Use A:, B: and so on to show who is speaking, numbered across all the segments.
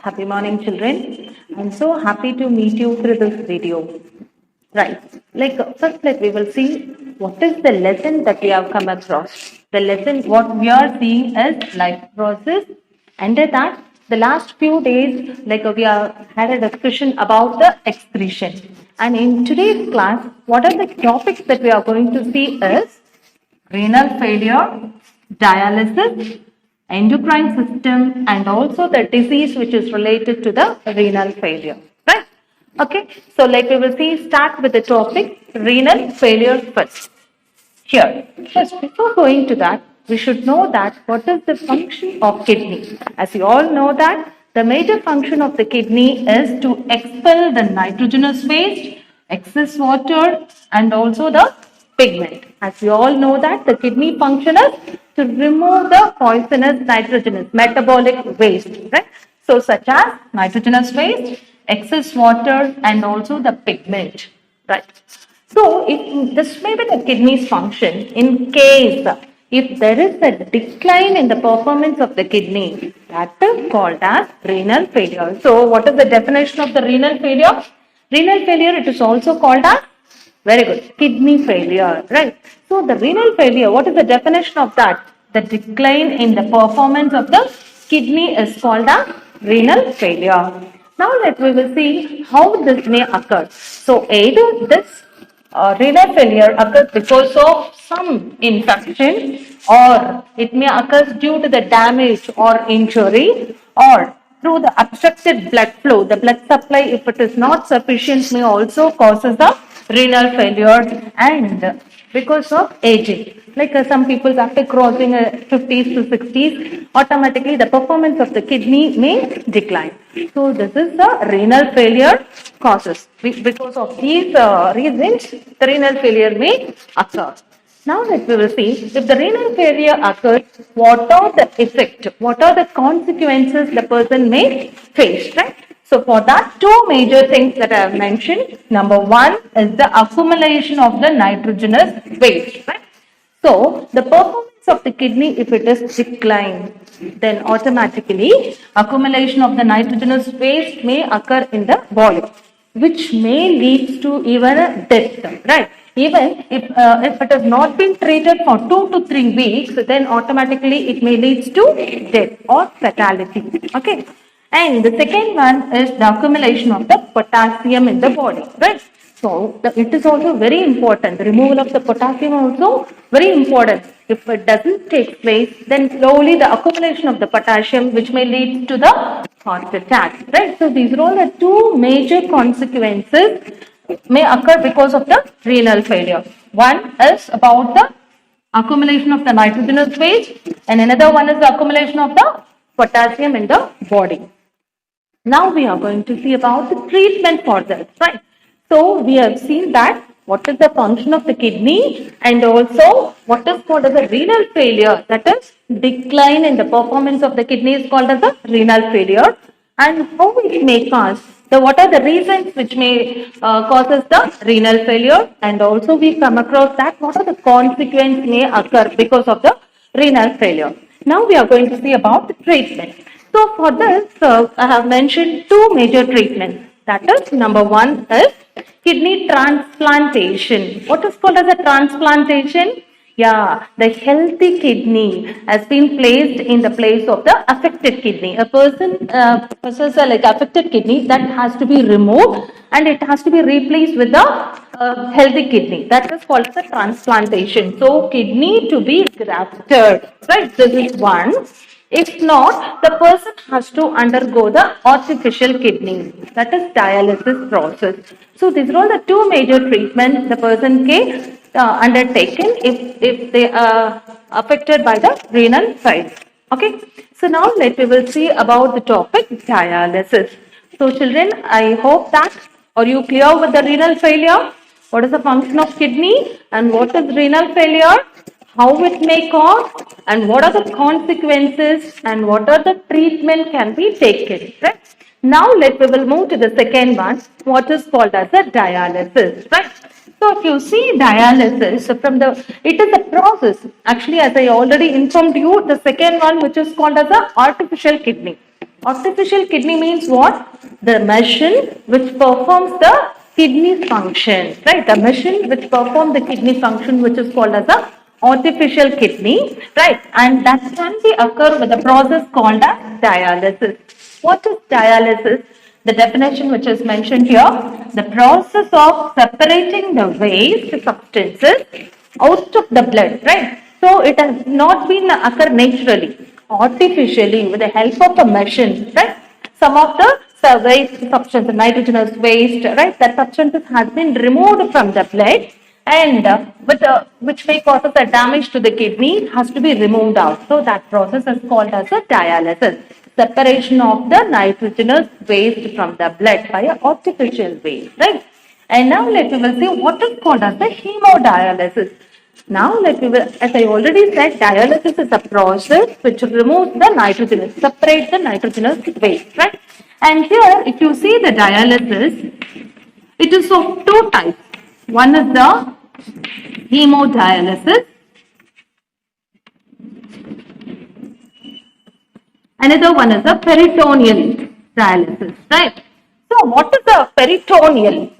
A: Happy morning, children. I'm so happy to meet you through this video. Right. First, we will see what is the lesson that we have come across. The lesson, what we are seeing is life process. Under that, the last few days, we have had a discussion about the excretion. And in today's class, what are the topics that we are going to see is renal failure, dialysis, endocrine system, and also the disease which is related to the renal failure. Right? Okay. So, we will see, start with the topic renal failure first. Here, first, before going to that, we should know that what is the function of kidney. As you all know that the major function of the kidney is to expel the nitrogenous waste, excess water, and also the pigment. As you all know that the kidney function is to remove the poisonous nitrogenous metabolic waste, right? So such as nitrogenous waste, excess water, and also the pigment, right? So if this may be the kidney's function in case if there is a decline in the performance of the kidney, that is called as renal failure. So what is the definition of the renal failure? Renal failure, it is also called as, very good, kidney failure, right? So the renal failure, what is the definition of that? The decline in the performance of the kidney is called a renal failure. Now we will see how this may occur. So either this renal failure occurs because of some infection, or it may occur due to the damage or injury, or through the obstructed blood flow. The blood supply, if it is not sufficient, may also causes the renal failure, and because of aging. Some people after crossing 50s to 60s, automatically the performance of the kidney may decline. So this is the renal failure causes. Because of these reasons, the renal failure may occur. Now we will see if the renal failure occurs, what are the effect, what are the consequences the person may face, right? So for that, two major things that I have mentioned. Number one is the accumulation of the nitrogenous waste, right? So the performance of the kidney, if it is declined, then automatically accumulation of the nitrogenous waste may occur in the body, which may lead to even a death, right? Even if it has not been treated for 2 to 3 weeks, then automatically it may lead to death or fatality. Okay. And the second one is the accumulation of the potassium in the body, right? So it is also very important. The removal of the potassium also very important. If it doesn't take place, then slowly the accumulation of the potassium, which may lead to the heart attack, right? So these are all the two major consequences may occur because of the renal failure. One is about the accumulation of the nitrogenous waste, and another one is the accumulation of the potassium in the body. Now we are going to see about the treatment for this, right? So we have seen that what is the function of the kidney, and also what is called as a renal failure, that is decline in the performance of the kidney is called as a renal failure, and how it may cause. So what are the reasons which may causes the renal failure, and also we come across that what are the consequences may occur because of the renal failure. Now we are going to see about the treatment. So for this, I have mentioned two major treatments. That is, number one is kidney transplantation. What is called as a transplantation? Yeah, the healthy kidney has been placed in the place of the affected kidney. A person possesses affected kidney, that has to be removed and it has to be replaced with the healthy kidney. That is called as a transplantation. So kidney to be grafted, right? This is one. If not, the person has to undergo the artificial kidney, that is dialysis process. So these are all the two major treatments the person can undertaken if they are affected by the renal failure. Okay. So now we will see about the topic dialysis. So children, I hope that are you clear with the renal failure? What is the function of kidney and what is renal failure? How it may cause, and what are the consequences, and what are the treatment can be taken, right? Now we will move to the second one, what is called as a dialysis, right? So if you see dialysis, it is a process. Actually, as I already informed you, the second one which is called as a artificial kidney. Artificial kidney means what? The machine which performs the kidney function, right? The machine which performs the kidney function, which is called as a artificial kidney, right? And that can be occur with a process called as dialysis. What is dialysis? The definition which is mentioned here, the process of separating the waste substances out of the blood, right? So it has not been occur naturally, artificially with the help of a machine, right? Some of the waste substance, nitrogenous waste, right? That substances has been removed from the blood and which may cause a damage to the kidney has to be removed out. So that process is called as a dialysis. Separation of the nitrogenous waste from the blood by an artificial way, right? And now let me will see what is called as the hemodialysis. Now let me will, as I already said, dialysis is a process which removes the nitrogenous, separates the nitrogenous waste, right? And here, if you see the dialysis, it is of two types. One is the hemodialysis. Another one is the peritoneal dialysis, right? So, what is the peritoneal?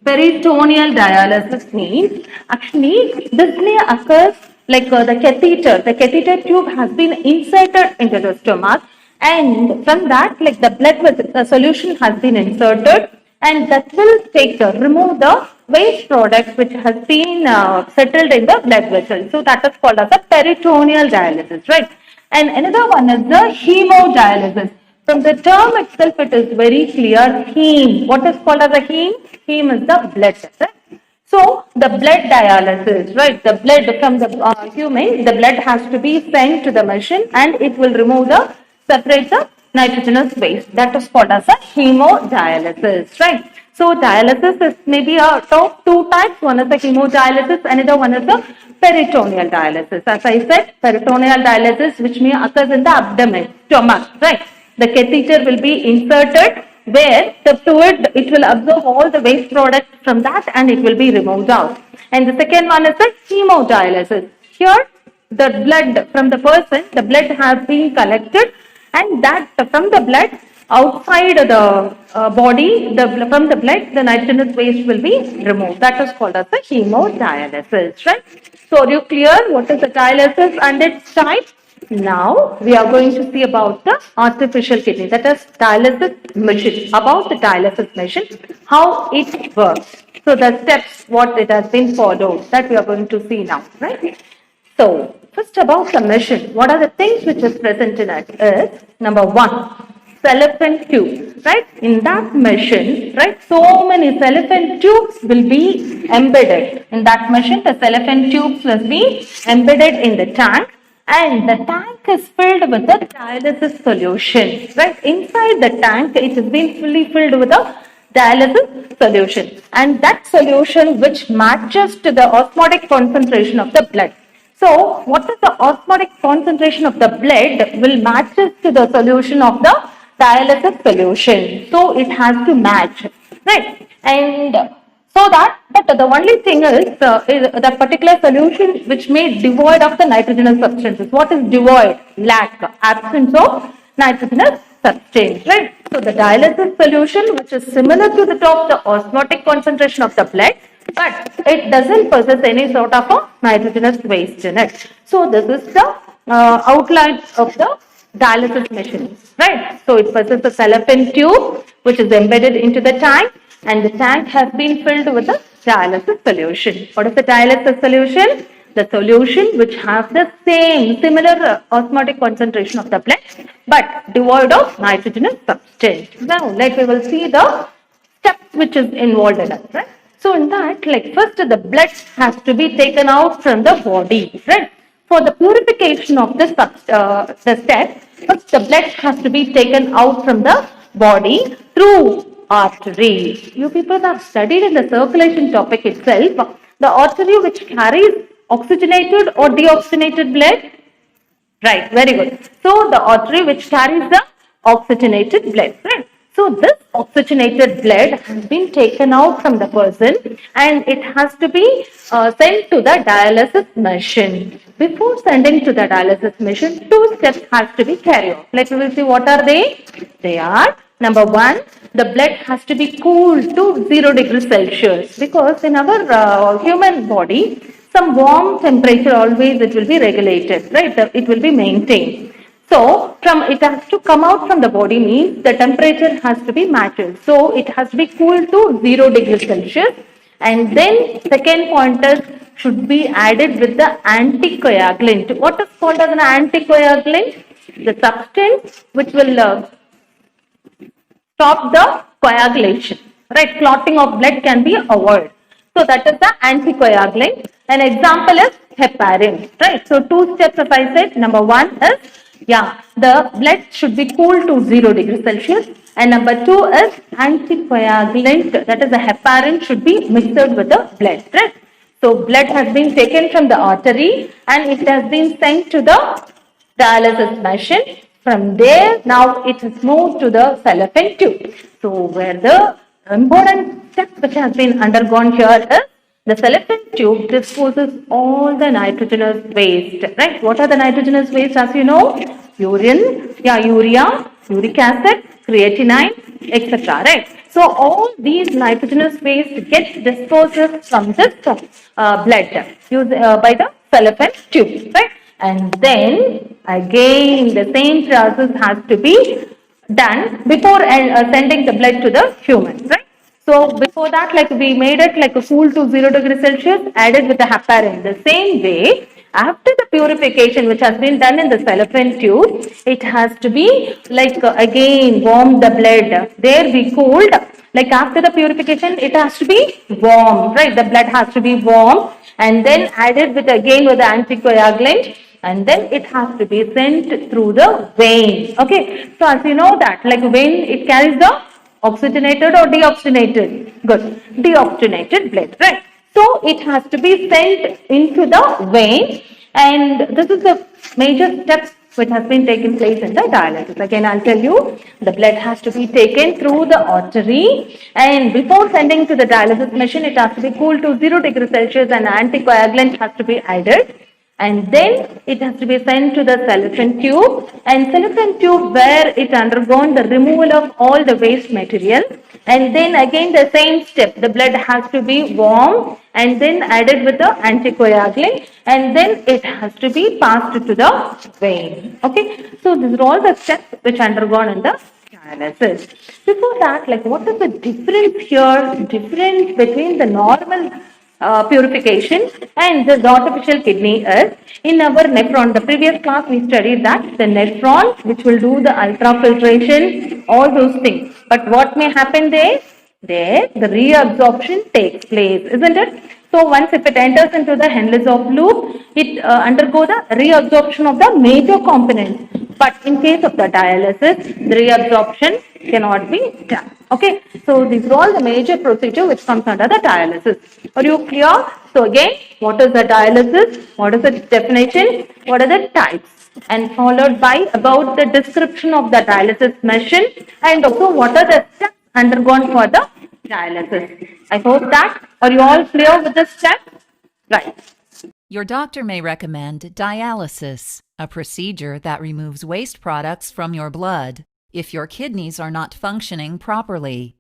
A: Peritoneal dialysis means actually this may occur like the catheter tube has been inserted into the stomach, and from that like the the solution has been inserted, and that will remove the waste product which has been settled in the blood vessel. So that is called as a peritoneal dialysis, right? And another one is the hemodialysis. From the term itself, it is very clear. Heme. What is called as a heme? Heme is the blood. Right? So the blood dialysis, right? The blood from the human, the blood has to be sent to the machine, and it will separate the nitrogenous waste. That is called as a hemodialysis, right? So dialysis is maybe a top two types. One is the hemodialysis, another one is the peritoneal dialysis. As I said, peritoneal dialysis, which may occur in the abdomen, stomach, right? The catheter will be inserted where the fluid, it will absorb all the waste products from that and it will be removed out. And the second one is the hemodialysis. Here, the blood from the person, the blood has been collected, and that from the blood outside the body, from the blood, the nitrogenous waste will be removed. That is called as the hemodialysis, right? So are you clear what is the dialysis and its type? Now we are going to see about the artificial kidney, that is dialysis machine, about the dialysis machine, how it works. So the steps, what it has been followed, that we are going to see now, right? So first about the machine, what are the things which is present in it is, number one, cellophane tube, right? In that machine, right, so many cellophane tubes will be embedded. In that machine, the cellophane tubes will be embedded in the tank, and the tank is filled with the dialysis solution, right? Inside the tank, it has been fully filled with a dialysis solution, and that solution which matches to the osmotic concentration of the blood. So, what is the osmotic concentration of the blood will matches to the solution of the dialysis solution. So, it has to match, right? And so that, but the only thing is that particular solution which may devoid of the nitrogenous substances. What is devoid? Lack, absence of nitrogenous substance, right? So the dialysis solution, which is similar to the osmotic concentration of the blood, but it doesn't possess any sort of a nitrogenous waste in it. So this is the outline of the dialysis machine, right? So it possesses a cellophane tube which is embedded into the tank, and the tank has been filled with a dialysis solution. What is the dialysis solution? The solution which has the similar osmotic concentration of the blood, but devoid of nitrogenous substance. Now, we will see the steps which is involved in it, right? So, in that, like first the blood has to be taken out from the body, right? For the purification of the step, first the blood has to be taken out from the body through artery. You people have studied in the circulation topic itself the artery which carries oxygenated or deoxygenated blood. Right, very good. So the artery which carries the oxygenated blood. Right. So this oxygenated blood has been taken out from the person and it has to be sent to the dialysis machine. Before sending to the dialysis machine, two steps has to be carried out. Like we will see what are they? They are number one, the blood has to be cooled to 0 degrees Celsius because in our human body, some warm temperature always it will be regulated, right? It will be maintained. So, from it has to come out from the body means the temperature has to be matched. So, it has to be cooled to 0 degrees Celsius. And then second point is should be added with the anticoagulant. What is called as an anticoagulant? The substance which will stop the coagulation, right? Clotting of blood can be avoided. So that is the anticoagulant. An example is heparin, right? So two steps as I said. Number one is, the blood should be cooled to 0 degrees Celsius. And number two is anticoagulant, that is the heparin should be mixed with the blood, right? So blood has been taken from the artery and it has been sent to the dialysis machine. From there, now it is moved to the fallopian tube. So, where the important step which has been undergone here is the fallopian tube disposes all the nitrogenous waste, right? What are the nitrogenous waste? As you know, urine, urea, uric acid, creatinine, etc. Right? So, all these nitrogenous waste get disposed from this blood by the fallopian tube, right? And then again the same process has to be done before sending the blood to the human, right? So before that, like we made it like a cool to 0 degrees Celsius, added with the heparin. The same way, after the purification which has been done in the fallopian tube, it has to be like again warm the blood. There we cooled. Like after the purification, it has to be warm, right? The blood has to be warm and then added with again with the anticoagulant and then it has to be sent through the vein. Okay, so as you know that like vein it carries the oxygenated or deoxygenated? Good, deoxygenated blood, right? So it has to be sent into the vein and this is the major steps which has been taken place in the dialysis. Again, I'll tell you, the blood has to be taken through the artery and before sending to the dialysis machine, it has to be cooled to 0 degrees Celsius and anticoagulant has to be added. And then it has to be sent to the fallopian tube and fallopian tube where it undergone the removal of all the waste material and then again the same step, the blood has to be warm and then added with the anticoagulant and then it has to be passed to the vein. Okay, so these are all the steps which undergone in the dialysis. Before that, like what is the difference here, difference between the normal purification and the artificial kidney is in our nephron. The previous class we studied that the nephron which will do the ultrafiltration, all those things. But what may happen there? There the reabsorption takes place, isn't it? So once if it enters into the Henle-Zorc loop, it undergo the reabsorption of the major components. But in case of the dialysis, the reabsorption cannot be done. Okay, so these are all the major procedure which comes under the dialysis. Are you clear? So again, what is the dialysis? What is its definition? What are the types? And followed by about the description of the dialysis machine and also what are the steps undergone for the dialysis. I hope that, are you all clear with the steps? Right.
B: Your doctor may recommend dialysis, a procedure that removes waste products from your blood if your kidneys are not functioning properly.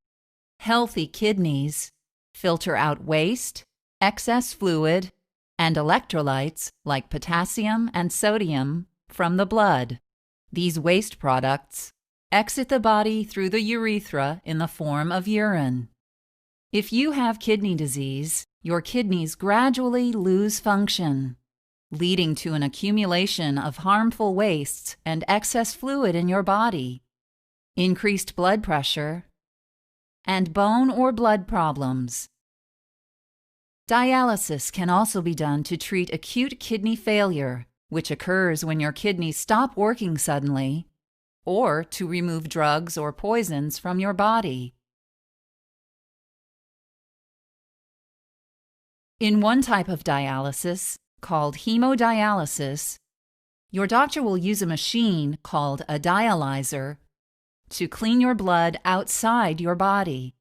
B: Healthy kidneys filter out waste, excess fluid, and electrolytes like potassium and sodium from the blood. These waste products exit the body through the urethra in the form of urine. If you have kidney disease, your kidneys gradually lose function, leading to an accumulation of harmful wastes and excess fluid in your body, increased blood pressure, and bone or blood problems. Dialysis can also be done to treat acute kidney failure, which occurs when your kidneys stop working suddenly, or to remove drugs or poisons from your body. In one type of dialysis, called hemodialysis, your doctor will use a machine called a dialyzer to clean your blood outside your body.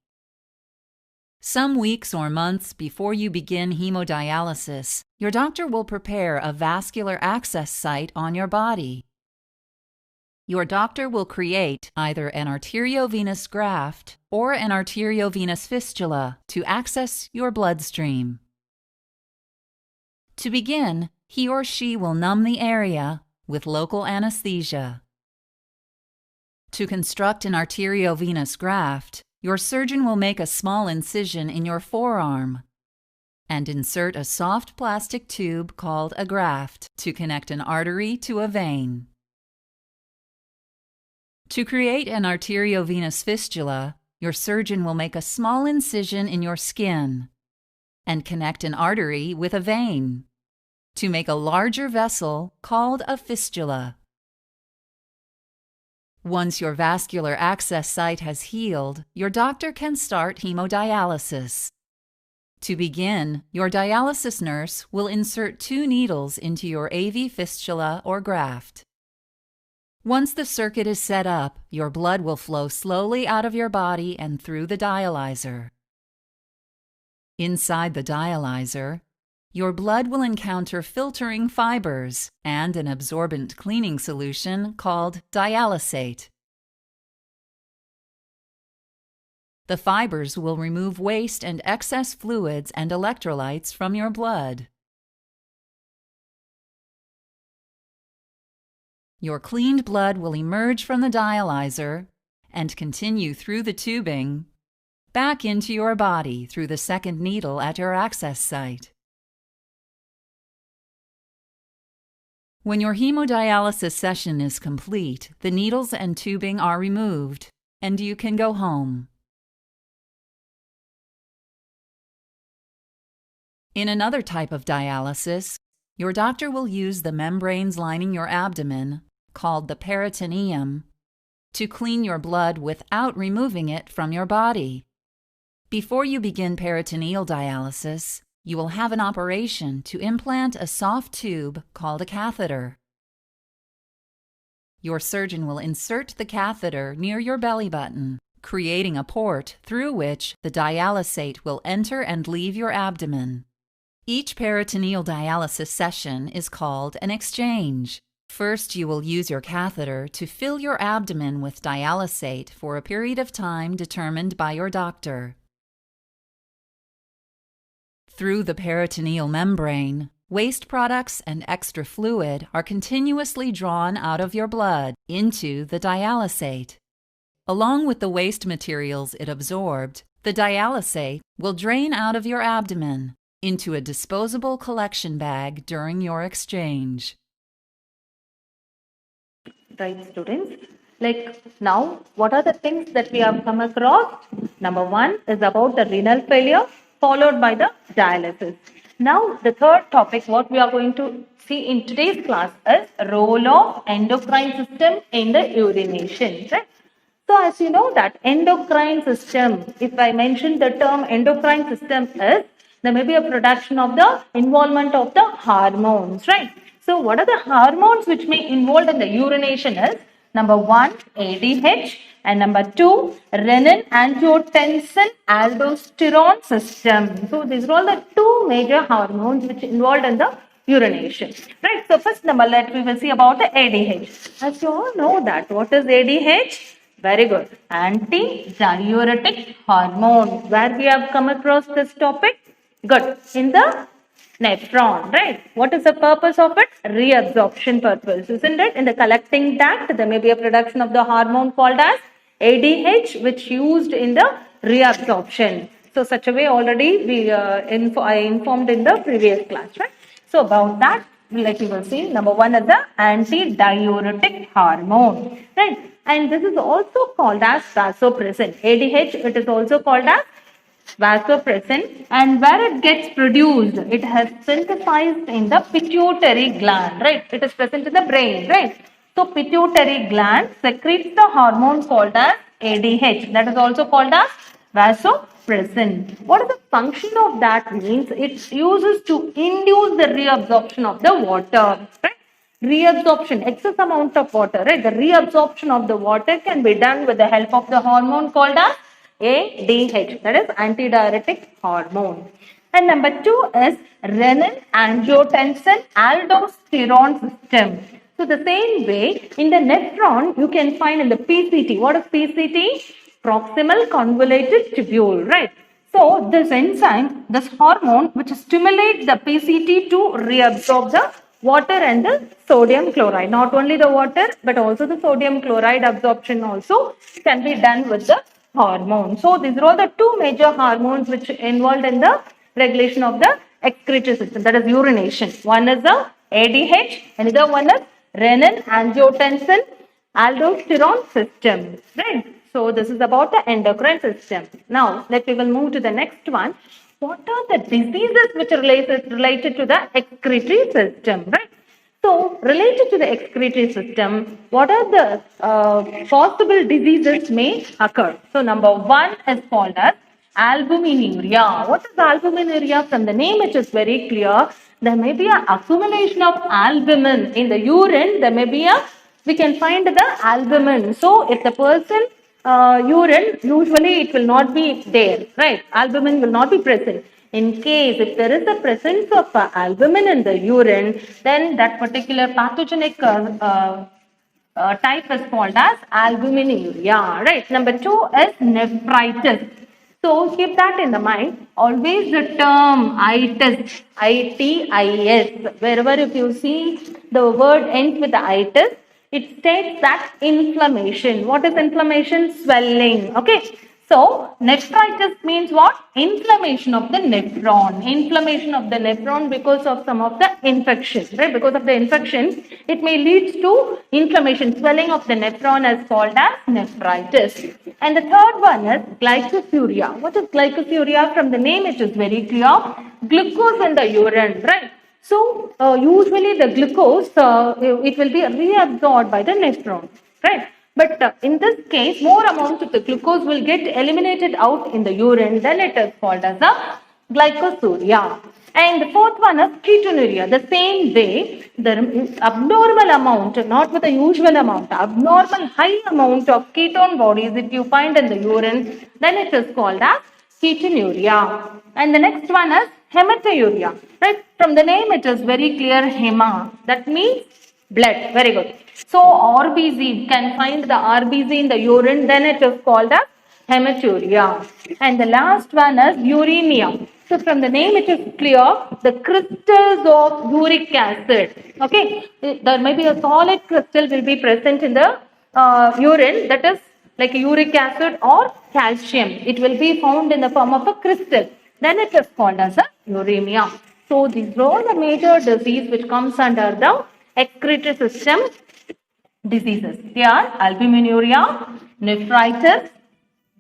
B: Some weeks or months before you begin hemodialysis, your doctor will prepare a vascular access site on your body. Your doctor will create either an arteriovenous graft or an arteriovenous fistula to access your bloodstream. To begin, he or she will numb the area with local anesthesia. To construct an arteriovenous graft, your surgeon will make a small incision in your forearm and insert a soft plastic tube called a graft to connect an artery to a vein. To create an arteriovenous fistula, your surgeon will make a small incision in your skin and connect an artery with a vein to make a larger vessel called a fistula. Once your vascular access site has healed, your doctor can start hemodialysis. To begin, your dialysis nurse will insert 2 needles into your AV fistula or graft. Once the circuit is set up, your blood will flow slowly out of your body and through the dialyzer. Inside the dialyzer, your blood will encounter filtering fibers and an absorbent cleaning solution called dialysate. The fibers will remove waste and excess fluids and electrolytes from your blood. Your cleaned blood will emerge from the dialyzer and continue through the tubing back into your body through the second needle at your access site. When your hemodialysis session is complete, the needles and tubing are removed, and you can go home. In another type of dialysis, your doctor will use the membranes lining your abdomen, called the peritoneum, to clean your blood without removing it from your body. Before you begin peritoneal dialysis, you will have an operation to implant a soft tube called a catheter. Your surgeon will insert the catheter near your belly button, creating a port through which the dialysate will enter and leave your abdomen. Each peritoneal dialysis session is called an exchange. First, you will use your catheter to fill your abdomen with dialysate for a period of time determined by your doctor. Through the peritoneal membrane, waste products and extra fluid are continuously drawn out of your blood into the dialysate. Along with the waste materials it absorbed, the dialysate will drain out of your abdomen into a disposable collection bag during your exchange.
A: Right, students? Like now, what are the things that we have come across? Number 1 is about the renal failure, followed by the dialysis. Now, the third topic, what we are going to see in today's class is role of endocrine system in the urination. Right? So, as you know that endocrine system, if I mention the term endocrine system is, there may be a production of the involvement of the hormones, right? So, what are the hormones which may involved in the urination is number 1, ADH, and number 2, renin angiotensin aldosterone system. So, these are all the 2 major hormones which involved in the urination, right? So, first number, we will see about the ADH. As you all know that, what is ADH? Very good. Anti-diuretic hormone. Where we have come across this topic? Good. In the nephron, right? What is the purpose of it? Reabsorption purpose, isn't it? In the collecting duct, there may be a production of the hormone called as ADH, which used in the reabsorption. So, such a way already I informed in the previous class, right? So, about that, we will see. Number 1 is the anti-diuretic hormone, right? And this is also called as vasopressin. ADH, it is also called as vasopressin, and where it gets produced, it has synthesized in the pituitary gland, right? It is present in the brain, right? So, pituitary gland secretes the hormone called as ADH. That is also called as vasopressin. What is the function of that? Means it uses to induce the reabsorption of the water, right? reabsorption, excess amount of water, right? The reabsorption of the water can be done with the help of the hormone called as ADH, that is antidiuretic hormone. And number 2 is renin-angiotensin-aldosterone system. So the same way in the nephron, you can find in the PCT. What is PCT? Proximal convoluted tubule, right? So this enzyme, this hormone which stimulates the PCT to reabsorb the water and the sodium chloride. Not only the water but also the sodium chloride absorption also can be done with the hormone. So these are all the two major hormones which are involved in the regulation of the excretory system, that is urination. One is the ADH, another one is renin-angiotensin-aldosterone system, right? So this is about the endocrine system. Now we will move to the next one. What are the diseases which are related to the excretory system, right? So related to the excretory system, what are the possible diseases may occur? So number 1 is called as albuminuria. What is albuminuria? From the name it is very clear. There may be an accumulation of albumin in the urine. We can find the albumin. So if the person urine, usually it will not be there, right? Albumin will not be present. In case if there is a presence of albumin in the urine, then that particular pathogenic type is called as albuminuria, right? Number 2 is nephritis. So keep that in the mind. Always the term itis, I-T-I-S. Wherever if you see the word ends with the itis, it states that inflammation. What is inflammation? Swelling. Okay. So nephritis means what? Inflammation of the nephron. Inflammation of the nephron because of some of the infection. Right? Because of the infection, it may lead to inflammation. Swelling of the nephron is called as nephritis. And the third one is glycosuria. What is glycosuria? From the name it is very clear. Glucose in the urine. Right? So usually the glucose, it will be reabsorbed by the nephron, right? But in this case, more amount of the glucose will get eliminated out in the urine. Then it is called as a glycosuria. And the fourth one is ketonuria. The same way, the abnormal amount, not with the usual amount, abnormal high amount of ketone bodies if you find in the urine, then it is called as ketonuria. And the next one is hematuria, right? From the name it is very clear, hema. That means blood. Very good. So RBC, can find the RBC in the urine, then it is called as hematuria. And the last one is uremia. So from the name it is clear, the crystals of uric acid. Okay, there may be a solid crystal will be present in the urine, that is like uric acid or calcium. It will be found in the form of a crystal. Then it is called as a uremia. So these are all the major disease which comes under the excretory system diseases. They are albuminuria, nephritis,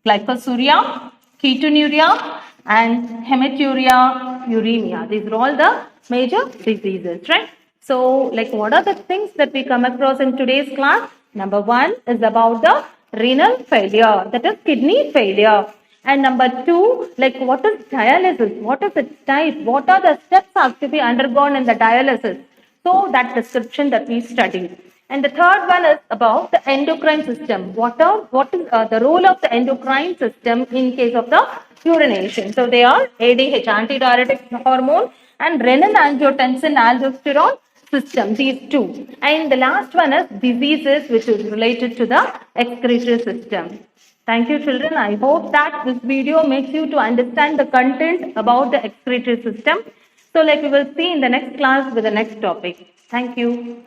A: glycosuria, ketonuria, and hematuria, uremia. These are all the major diseases, right? So, like, what are the things that we come across in today's class? Number 1 is about the renal failure, that is kidney failure. And number 2, like, what is dialysis? What is its type? What are the steps have to be undergone in the dialysis? So, that description that we studied. And the third one is about the endocrine system. What is the role of the endocrine system in case of the urination? So they are ADH, antidiuretic hormone, and renin-angiotensin-aldosterone system, these two. And the last one is diseases which is related to the excretory system. Thank you, children. I hope that this video makes you to understand the content about the excretory system. So like we will see in the next class with the next topic. Thank you.